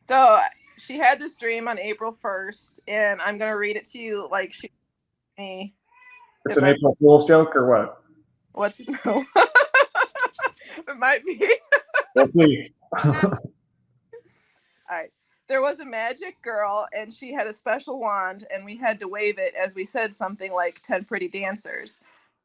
So she had this dream on April 1st, and I'm gonna read it to you like she me. It's an April Fool's joke or what? What's no? It might be. Let's see. All right. There was a magic girl, and she had a special wand, and we had to wave it as we said something like 10 pretty dancers.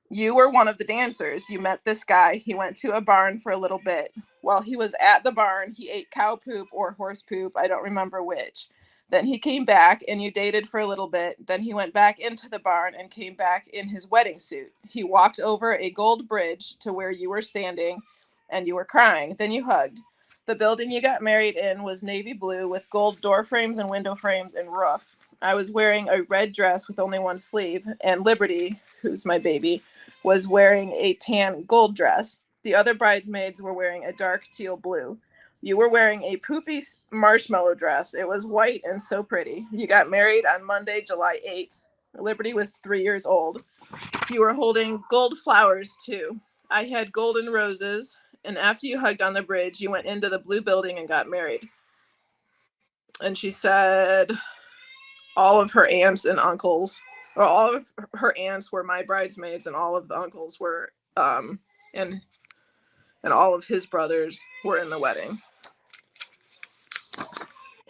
You were one of the dancers. You met this guy. He went to a barn for a little bit. While he was at the barn, he ate cow poop or horse poop. I don't remember which. Then he came back and you dated for a little bit. Then he went back into the barn and came back in his wedding suit. He walked over a gold bridge to where you were standing and you were crying. Then you hugged. The building you got married in was navy blue with gold door frames and window frames and roof. I was wearing a red dress with only one sleeve, and Liberty, who's my baby, was wearing a tan gold dress. The other bridesmaids were wearing a dark teal blue. You were wearing a poofy marshmallow dress. It was white and so pretty. You got married on Monday, July 8th. Liberty was 3 years old. You were holding gold flowers, too. I had golden roses, and after you hugged on the bridge, you went into the blue building and got married. And she said all of her aunts and uncles, or all of her aunts were my bridesmaids, and all of the uncles were, and all of his brothers were in the wedding.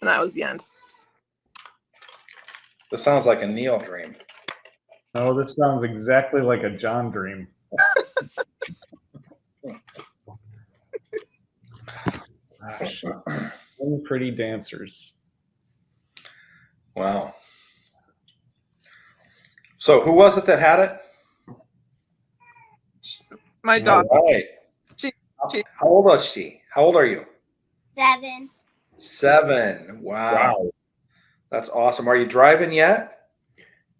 And that was the end. This sounds like a Neil dream. Oh, this sounds exactly like a John dream. Gosh. 10 pretty dancers. Wow. So who was it that had it? My daughter. Right. How old was she? How old are you? 7. 7. Wow. That's awesome. Are you driving yet?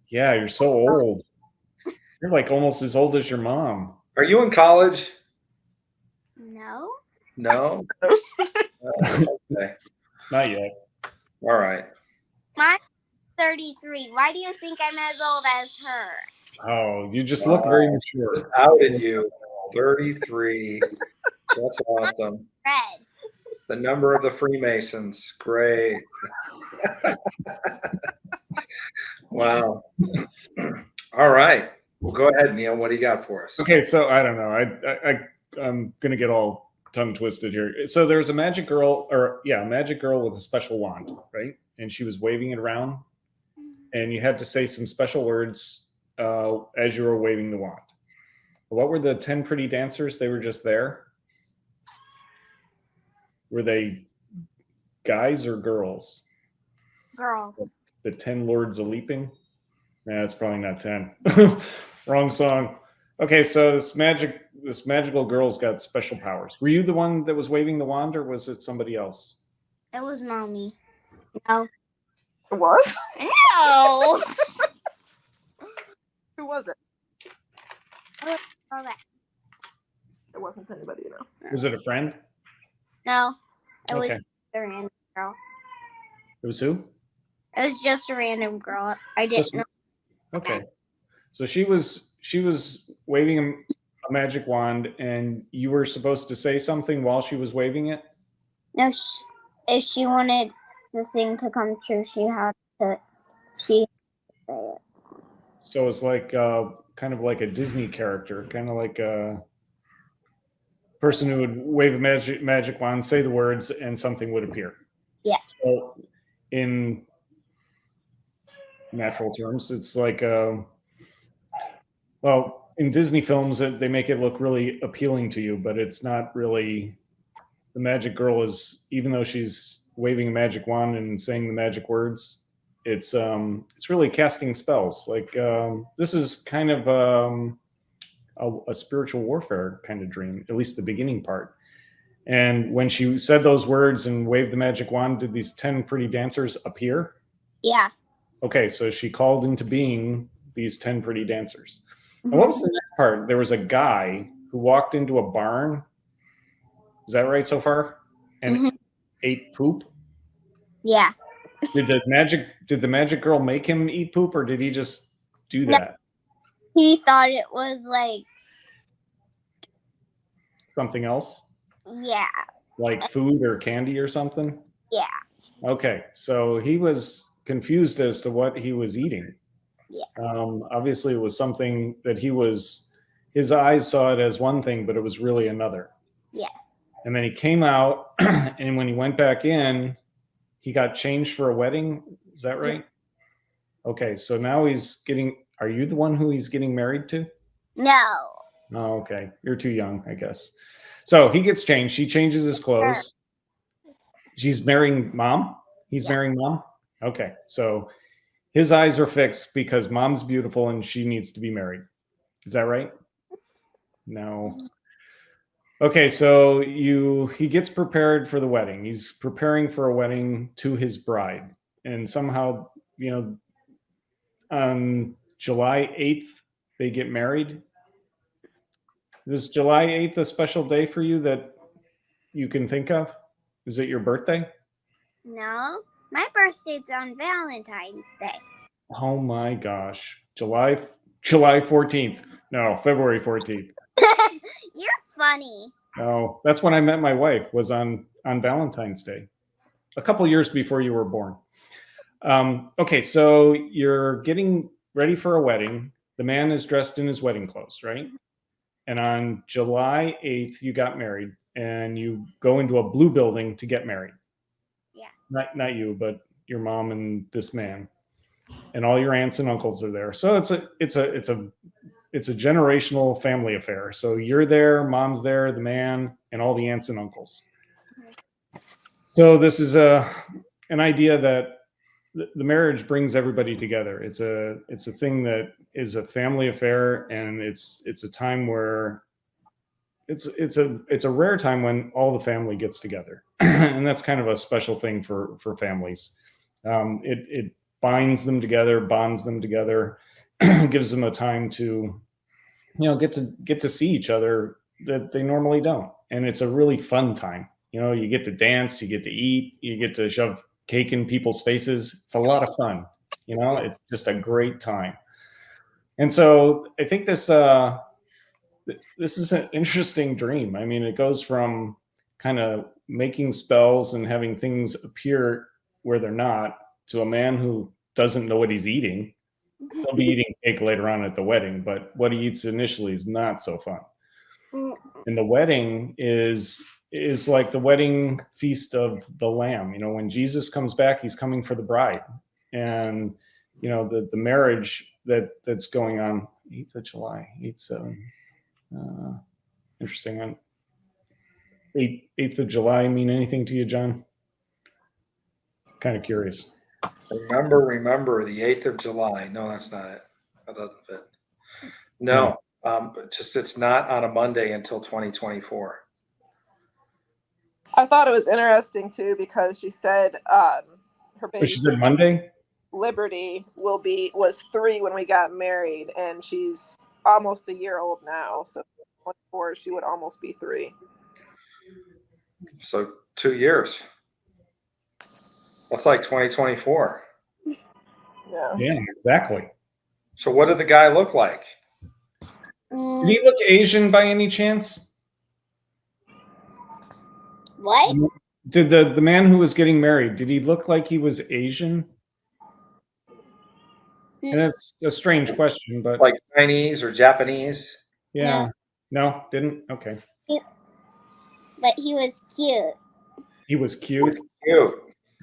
Yeah, you're so old. You're like almost as old as your mom. Are you in college? No. No? Okay. Not yet. All right. Mine's 33. Why do you think I'm as old as her? Oh, you just look very mature. Just outed you. 33. That's awesome. Red. The number of the Freemasons. Great. Wow. All right. Well, go ahead, Neil. What do you got for us? Okay, so I don't know. I'm gonna get all tongue twisted here. So there's a magic girl, a magic girl with a special wand, right? And she was waving it around, and you had to say some special words as you were waving the wand. What were the 10 pretty dancers? They were just there. Were they guys or girls? Girls. The 10 Lords of Leaping? Nah, that's probably not 10. Wrong song. Okay, so this magical girl's got special powers. Were you the one that was waving the wand, or was it somebody else? It was Mommy. No. It was? No. Who was it? Oh, that. It wasn't anybody, you know. Was it a friend? No. It was Okay. a random girl. It was who? It was just a random girl. I didn't know. Okay. So she was waving a magic wand, and you were supposed to say something while she was waving it? No, if she wanted the thing to come true, she had to say it. So it's like kind of like a Disney character, kind of like a person who would wave a magic wand, say the words, and something would appear. Yeah. So in natural terms, it's like in Disney films, they make it look really appealing to you, but it's not really. The magic girl is, even though she's waving a magic wand and saying the magic words, it's really casting spells. Like this is kind of a spiritual warfare kind of dream, at least the beginning part. And when she said those words and waved the magic wand, did these 10 pretty dancers appear? Yeah. Okay, so she called into being these 10 pretty dancers. And what was the next part? There was a guy who walked into a barn. Is that right so far? And ate poop? Yeah. Did the magic girl make him eat poop, or did he just do that? No, he thought it was like Something else? Yeah. Like food or candy or something? Yeah. Okay, so he was confused as to what he was eating. Yeah. Obviously, it was something that his eyes saw it as one thing, but it was really another. Yeah. And then he came out, and when he went back in, he got changed for a wedding. Is that right? Okay, so now are you the one who he's getting married to? No. Oh, okay. You're too young, I guess. So he gets changed. She changes his clothes. She's marrying mom. He's marrying mom. Okay. So his eyes are fixed because mom's beautiful and she needs to be married. Is that right? No. Okay. So he gets prepared for the wedding. He's preparing for a wedding to his bride. And somehow, on July 8th, they get married. Is July 8th a special day for you that you can think of? Is it your birthday? No. My birthday's on Valentine's Day. Oh my gosh. July 14th. No, February 14th. You're funny. Oh, that's when I met my wife, was on Valentine's Day. A couple years before you were born. Okay, so you're getting ready for a wedding. The man is dressed in his wedding clothes, right? And on July 8th, you got married and you go into a blue building to get married. Yeah. Not you, but your mom and this man. And all your aunts and uncles are there. So it's a generational family affair. So you're there, mom's there, the man, and all the aunts and uncles. So this is an idea that the marriage brings everybody together. It's a thing that is a family affair, and it's a time where it's a rare time when all the family gets together, and that's kind of a special thing for families. It binds them together, bonds them together, gives them a time to get to see each other that they normally don't, and it's a really fun time. You get to dance, you get to eat, you get to shove cake in people's faces. It's a lot of fun. It's just a great time. And so I think this is an interesting dream. I mean, it goes from kind of making spells and having things appear where they're not to a man who doesn't know what he's eating. He'll be eating cake later on at the wedding, but what he eats initially is not so fun. And the wedding is like the wedding feast of the Lamb. When Jesus comes back, he's coming for the bride, and the marriage that's going on. 8th of July, 8/7. Interesting. 8th of July mean anything to you, John? Kind of curious. Remember the 8th of July. No, that's not it. That doesn't fit. No, but just it's not on a Monday until 2024. I thought it was interesting too because she said her baby. She said Monday. Liberty was 3 when we got married, and she's almost a year old now. So 24, she would almost be 3. So 2 years. That's like 2024. Yeah, exactly. So what did the guy look like? Did he look Asian by any chance? What? Did the man who was getting married, did he look like he was Asian? And it's a strange question, but Like Chinese or Japanese? yeah. No, didn't? Okay. But he was cute. He was cute. Cute.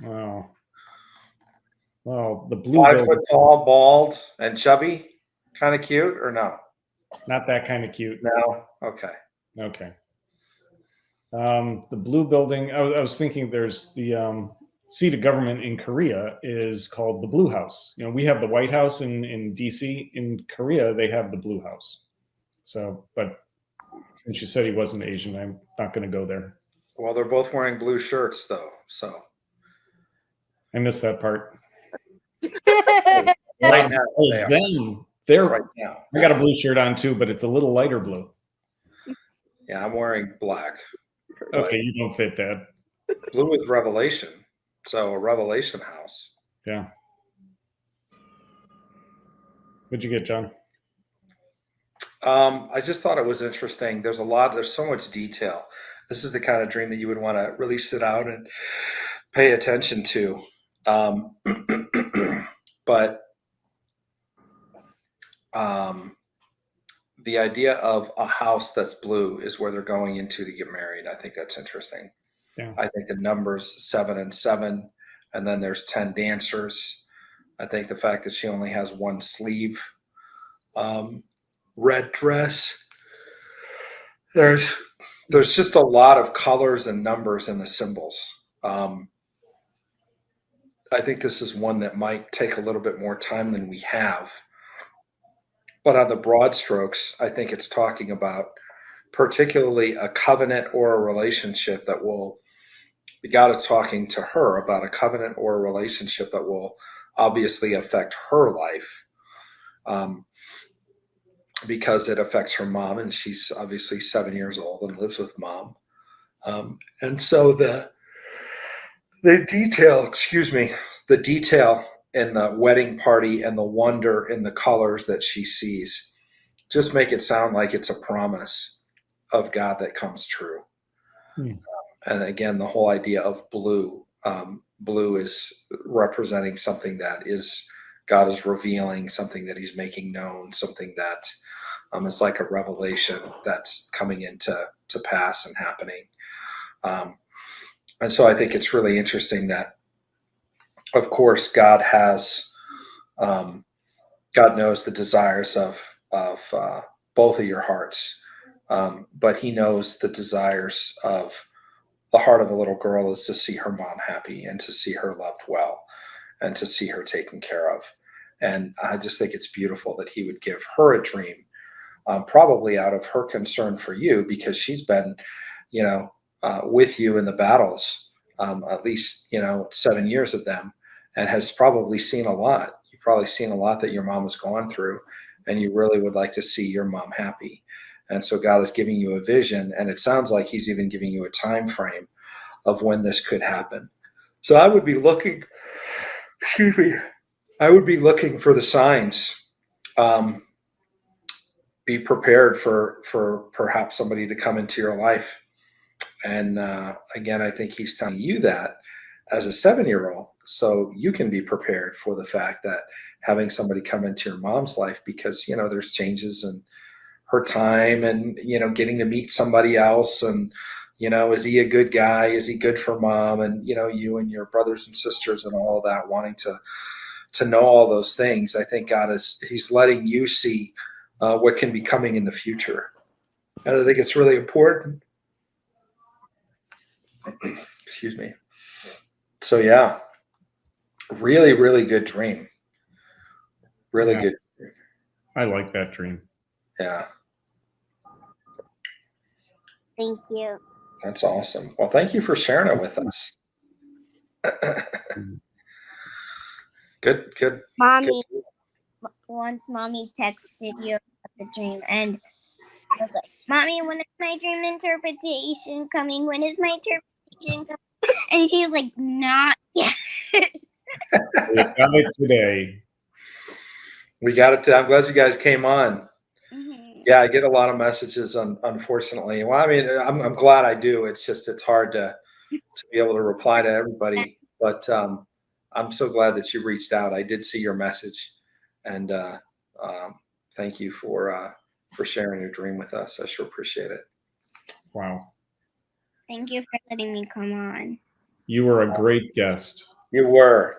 Wow. Well, the blue 5 building, foot tall, bald, and chubby. Kind of cute or no? not that kind of cute. No. Okay. Okay. The blue building, I was thinking there's the seat of government in Korea is called the Blue House. We have the White House in DC. In Korea, they have the Blue House. So, but since you said he wasn't Asian, I'm not going to go there. Well, they're both wearing blue shirts though. So I missed that part. right now they are. Then they're Right now. I got a blue shirt on too, but it's a little lighter blue. Yeah, I'm wearing black. Okay, you don't fit, Dad. Blue is Revelation. So a Revelation house. Yeah. What'd you get, John? I just thought it was interesting. There's so much detail. This is the kind of dream that you would want to really sit out and pay attention to. But the idea of a house that's blue is where they're going into to get married. I think that's interesting. Yeah. I think the numbers 7 and 7, and then there's 10 dancers. I think the fact that she only has one sleeve, red dress. There's just a lot of colors and numbers in the symbols. I think this is one that might take a little bit more time than we have. But on the broad strokes, I think it's talking about particularly a covenant or a relationship that will, God is talking to her about a covenant or a relationship that will obviously affect her life, because it affects her mom, and she's obviously 7 years old and lives with mom. And so the detail, the detail in the wedding party and the wonder in the colors that she sees just make it sound like it's a promise of God that comes true. And again, the whole idea of blue, blue is representing something that is God is revealing, something that he's making known, something that is like a revelation that's coming into pass and happening. And so I think it's really interesting that, of course, God has, God knows the desires of both of your hearts, but he knows the desires of the heart of a little girl is to see her mom happy and to see her loved well and to see her taken care of. And I just think it's beautiful that he would give her a dream, probably out of her concern for you, because she's been, with you in the battles, at least, 7 years of them, and has probably seen a lot. You've probably seen a lot that your mom has gone through, and you really would like to see your mom happy. And so God is giving you a vision, and it sounds like he's even giving you a time frame of when this could happen. So I would be looking, I would be looking for the signs. Be prepared for perhaps somebody to come into your life. And again, I think he's telling you that as a 7-year-old, so you can be prepared for the fact that having somebody come into your mom's life, because, there's changes in her time and, getting to meet somebody else. And, is he a good guy? Is he good for mom? And, you and your brothers and sisters and all of that, wanting to know all those things. I think God he's letting you see what can be coming in the future. And I think it's really important. Excuse me. So yeah, really, really good dream. Really good. I like that dream. Yeah. Thank you. That's awesome. Well, thank you for sharing it with us. Good. Mommy, once Mommy texted you about the dream, and I was like, Mommy, when is my dream interpretation coming? When is my interpretation coming? And she was like, not yet. We got it today. We got it. I'm glad you guys came on. Mm-hmm. Yeah, I get a lot of messages, unfortunately. Well, I mean, I'm glad I do. It's just, it's hard to be able to reply to everybody. But I'm so glad that you reached out. I did see your message. And thank you for sharing your dream with us. I sure appreciate it. Wow. Thank you for letting me come on. You were a great guest. You were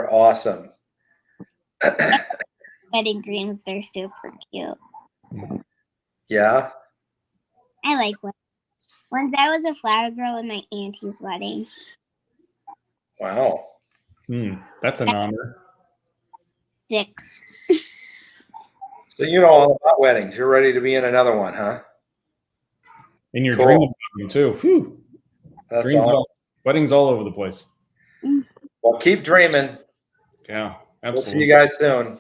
awesome. Wedding dreams, they're super cute. Yeah. I like weddings. Once I was a flower girl at my auntie's wedding. Wow. That's an honor. 6. So you know all about weddings. You're ready to be in another one, huh? And you're Cool. dreaming about them too. Whew. That's Dreams awesome. weddings all over the place. Well, keep dreaming. Yeah, absolutely. We'll see you guys soon.